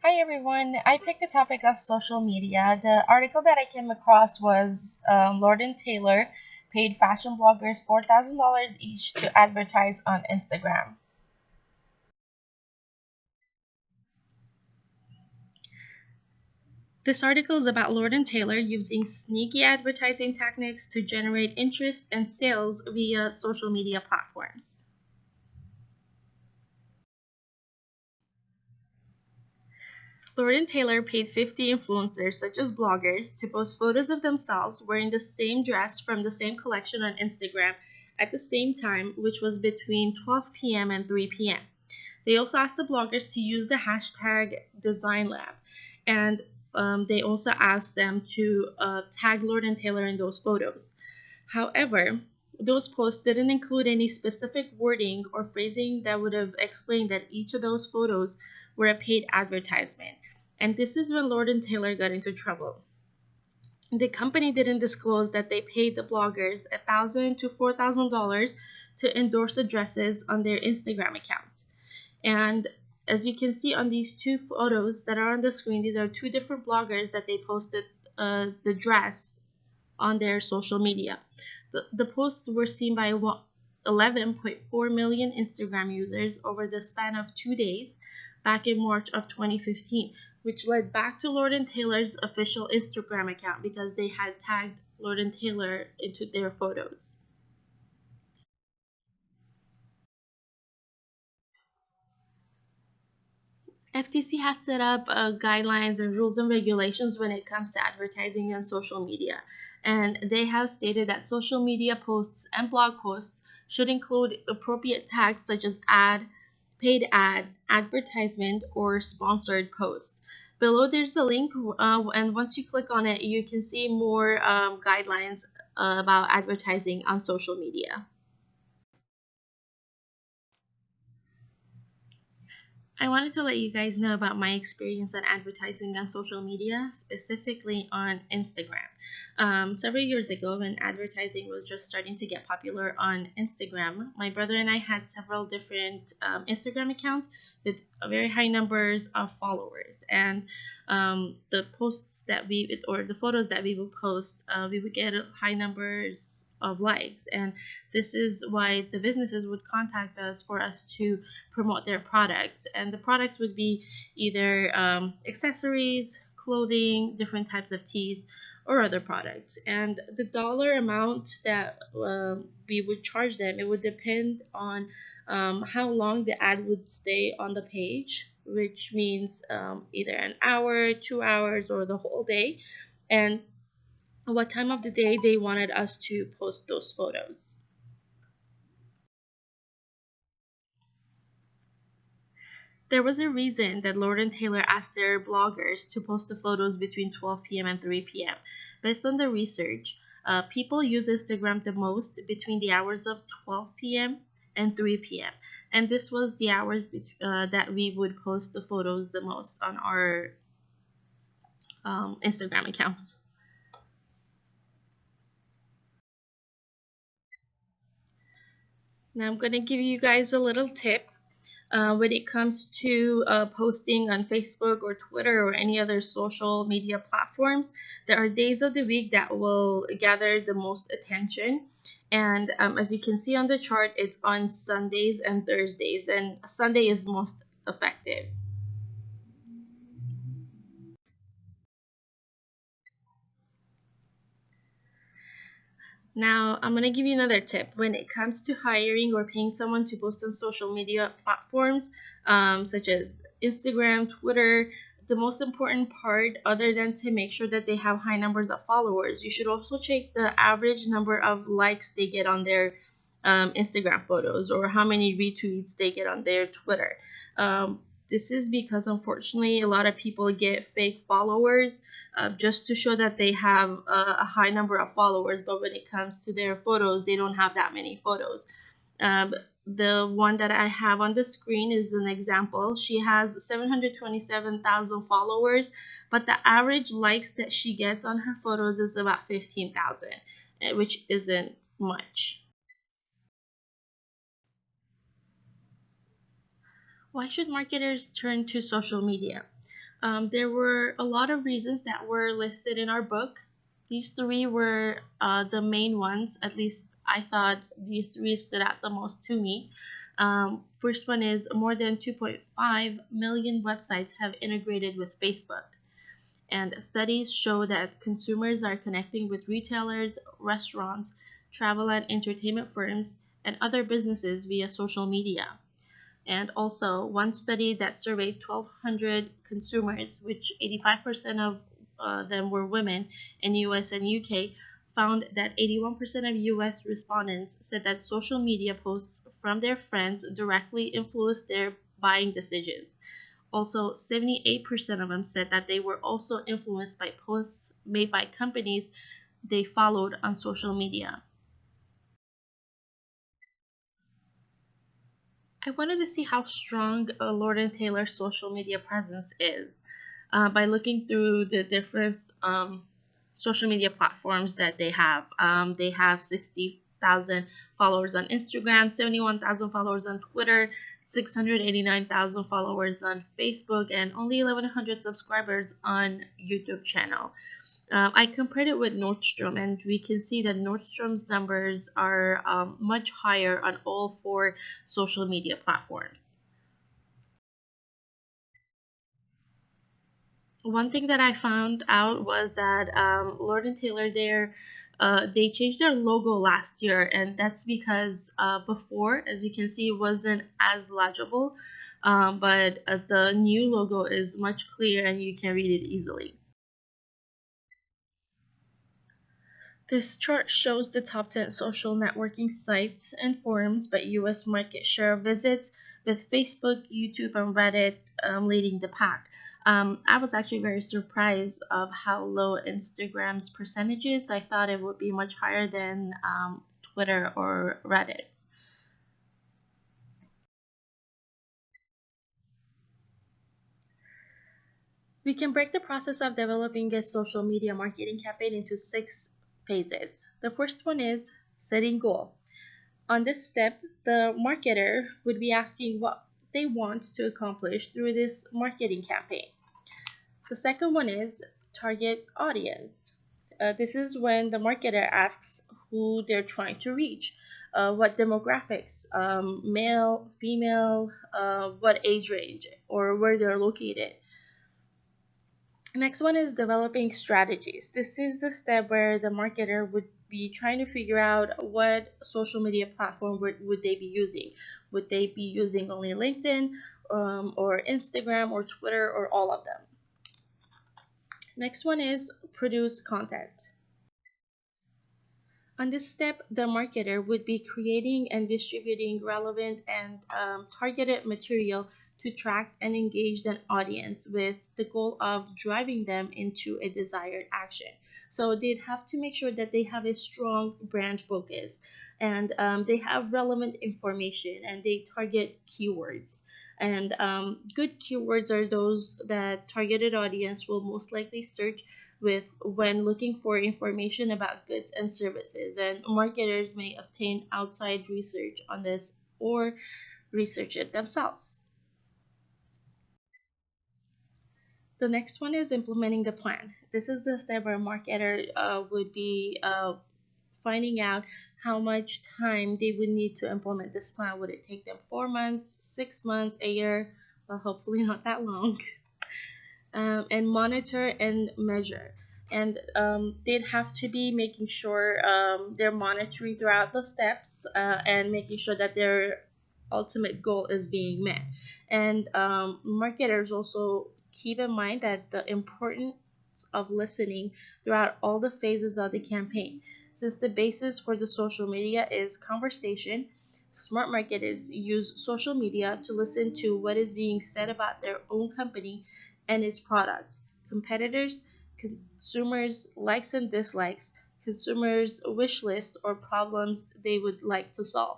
Hi everyone. I picked the topic of social media. The article that I came across was Lord and Taylor paid fashion bloggers $4,000 each to advertise on Instagram. This article is about Lord and Taylor using sneaky advertising techniques to generate interest and sales via social media platforms. Lord & Taylor paid 50 influencers, such as bloggers, to post photos of themselves wearing the same dress from the same collection on Instagram at the same time, which was between 12 p.m. and 3 p.m. They also asked the bloggers to use the hashtag DesignLab, and they also asked them to tag Lord & Taylor in those photos. However, those posts didn't include any specific wording or phrasing that would have explained that each of those photos were a paid advertisement. And this is when Lord & Taylor got into trouble. The company didn't disclose that they paid the bloggers $1,000 to $4,000 to endorse the dresses on their Instagram accounts. And as you can see on these two photos that are on the screen, these are two different bloggers that they posted the dress on their social media. The posts were seen by 11.4 million Instagram users over the span of 2 days back in March of 2015, which led back to Lord & Taylor's official Instagram account because they had tagged Lord & Taylor into their photos. FTC has set up guidelines and rules and regulations when it comes to advertising on social media. And they have stated that social media posts and blog posts should include appropriate tags such as ad, paid ad, advertisement, or sponsored post. Below there's a link, and once you click on it, you can see more guidelines about advertising on social media. I wanted to let you guys know about my experience on advertising on social media, specifically on Instagram. Several years ago, when advertising was just starting to get popular on Instagram, my brother and I had several different Instagram accounts with very high numbers of followers. And the posts that we, or the photos that we would post, we would get high numbers of likes, and this is why the businesses would contact us for us to promote their products, and the products would be either accessories, clothing, different types of teas, or other products. And the dollar amount that we would charge them, it would depend on how long the ad would stay on the page, which means either an hour, 2 hours, or the whole day, and what time of the day they wanted us to post those photos. There was a reason that Lord and Taylor asked their bloggers to post the photos between 12 p.m. and 3 p.m. Based on the research, people use Instagram the most between the hours of 12 p.m. and 3 p.m. And this was the hours that we would post the photos the most on our Instagram accounts. Now I'm going to give you guys a little tip. When it comes to posting on Facebook or Twitter or any other social media platforms, there are days of the week that will gather the most attention. And as you can see on the chart, it's on Sundays and Thursdays, and Sunday is most effective. Now, I'm going to give you another tip. When it comes to hiring or paying someone to post on social media platforms, such as Instagram, Twitter, the most important part, other than to make sure that they have high numbers of followers, you should also check the average number of likes they get on their Instagram photos, or how many retweets they get on their Twitter. This is because unfortunately a lot of people get fake followers just to show that they have a high number of followers, but when it comes to their photos, they don't have that many photos. The one that I have on the screen is an example. She has 727,000 followers, but the average likes that she gets on her photos is about 15,000, which isn't much. Why should marketers turn to social media? There were a lot of reasons that were listed in our book. These three were the main ones. At least I thought these three stood out the most to me. First one is more than 2.5 million websites have integrated with Facebook. And studies show that consumers are connecting with retailers, restaurants, travel and entertainment firms, and other businesses via social media. And also, one study that surveyed 1,200 consumers, which 85% of them were women in US and UK, found that 81% of US respondents said that social media posts from their friends directly influenced their buying decisions. Also, 78% of them said that they were also influenced by posts made by companies they followed on social media. I wanted to see how strong Lord and Taylor's social media presence is by looking through the different social media platforms that they have. They have 60,000 followers on Instagram, 71,000 followers on Twitter, 689,000 followers on Facebook, and only 1,100 subscribers on YouTube channel. I compared it with Nordstrom, and we can see that Nordstrom's numbers are much higher on all four social media platforms. One thing that I found out was that Lord and Taylor they changed their logo last year, and that's because before, as you can see, it wasn't as legible, but the new logo is much clearer and you can read it easily. This chart shows the top 10 social networking sites and forums by US market share of visits, with Facebook, YouTube, and Reddit leading the pack. I was actually very surprised of how low Instagram's percentage is. I thought it would be much higher than Twitter or Reddit. We can break the process of developing a social media marketing campaign into 6 phases. The first one is setting goal. On this step, the marketer would be asking what they want to accomplish through this marketing campaign. The second one is target audience. This is when the marketer asks who they're trying to reach, what demographics, male, female, what age range, or where they're located. Next one is developing strategies. This is the step where the marketer would be trying to figure out what social media platform would they be using. Would they be using only LinkedIn or Instagram or Twitter or all of them? Next one is produce content. On this step, the marketer would be creating and distributing relevant and targeted material to track and engage an audience with the goal of driving them into a desired action. So they'd have to make sure that they have a strong brand focus and they have relevant information and they target keywords. And good keywords are those that targeted audience will most likely search with when looking for information about goods and services, and marketers may obtain outside research on this or research it themselves. The next one is implementing the plan. This is the step where a marketer would be finding out how much time they would need to implement this plan. Would it take them 4 months, 6 months, a year? Well, hopefully not that long. And monitor and measure. And they'd have to be making sure they're monitoring throughout the steps and making sure that their ultimate goal is being met. And marketers also keep in mind that the importance of listening throughout all the phases of the campaign. Since the basis for the social media is conversation, smart marketers use social media to listen to what is being said about their own company and its products, competitors, consumers' likes and dislikes, consumers' wish list, or problems they would like to solve.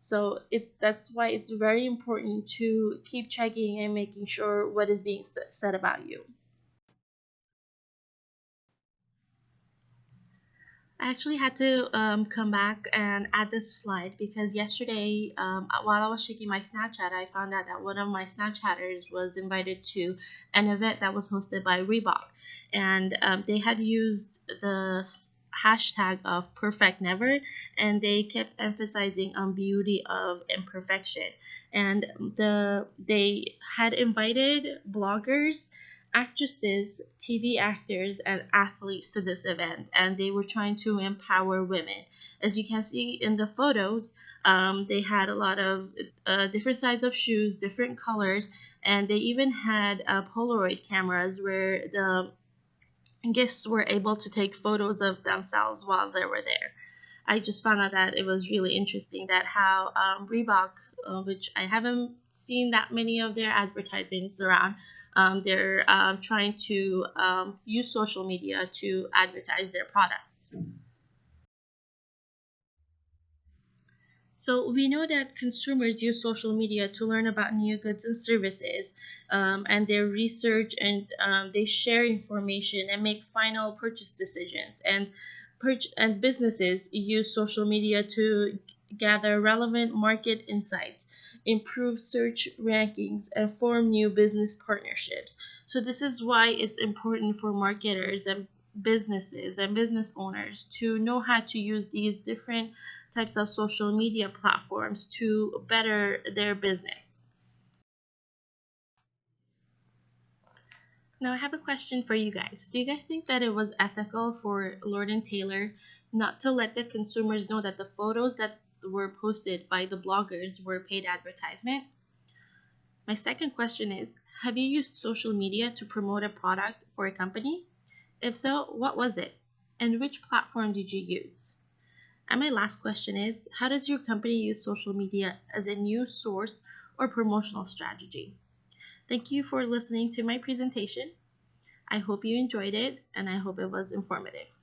So that's why it's very important to keep checking and making sure what is being said about you. I actually had to come back and add this slide because yesterday, while I was checking my Snapchat, I found out that one of my Snapchatters was invited to an event that was hosted by Reebok, and they had used the hashtag of perfect never, and they kept emphasizing on beauty of imperfection, and they had invited bloggers, actresses, TV actors, and athletes to this event, and they were trying to empower women. As you can see in the photos, they had a lot of different sizes of shoes, different colors, and they even had Polaroid cameras where the guests were able to take photos of themselves while they were there. I just found out that it was really interesting that how Reebok, which I haven't seen that many of their advertisings around, they're trying to use social media to advertise their products. So we know that consumers use social media to learn about new goods and services, and they research and they share information and make final purchase decisions. And businesses use social media to gather relevant market insights, improve search rankings, and form new business partnerships. So this is why it's important for marketers and businesses and business owners to know how to use these different types of social media platforms to better their business. Now, I have a question for you guys. Do you guys think that it was ethical for Lord and Taylor not to let the consumers know that the photos that were posted by the bloggers were paid advertisement? My second question is, have you used social media to promote a product for a company? If so, what was it? And which platform did you use? And my last question is, how does your company use social media as a news source or promotional strategy? Thank you for listening to my presentation. I hope you enjoyed it, and I hope it was informative.